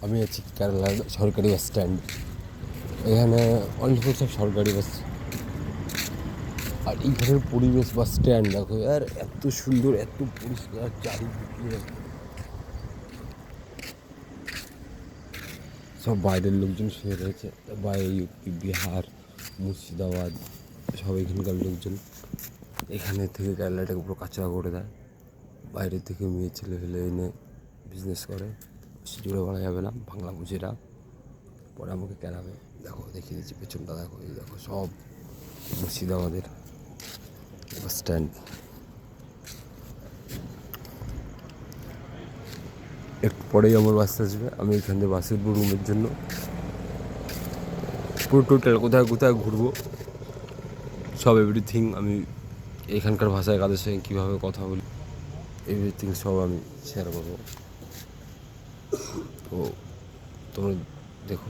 আমি আছি কেরালার সরকারি বাস স্ট্যান্ড। এখানে অনেক সব সরকারি বাস, আর এইখানের পরিবেশ বাস স্ট্যান্ড দেখো আর এত সুন্দর, এত পরিষ্কার চারিদিকে। সব বাইরের লোকজন শুয়ে রয়েছে, বাইরে ইউপি, বিহার, মুর্শিদাবাদ, সব এখানকার লোকজন। এখানে থেকে কেরালাটাকে পুরো কাঁচা করে দেয়। বাইরে থেকে মেয়ে ছেলে ফেলে এনে বিজনেস করে। জুড়ে বলা যাবে না, বাংলা বুঝেরা পরে আমাকে কেনাবে। দেখো দেখিয়ে দিচ্ছি পেছনটা, দেখো এই দেখো সব মুর্শিদাবাদের বাস স্ট্যান্ড। একটু পরেই আমার বাস আসবে, আমি এখান থেকে বাসে উঠবো রুমের জন্য। পুরো টোটাল কোথায় কোথায় ঘুরবো সব এভরিথিং আমি এখানকার ভাষায় কাদের সঙ্গে কীভাবে কথা বলি, এভরিথিং সব আমি শেয়ার করবো। তো তোমরা দেখো।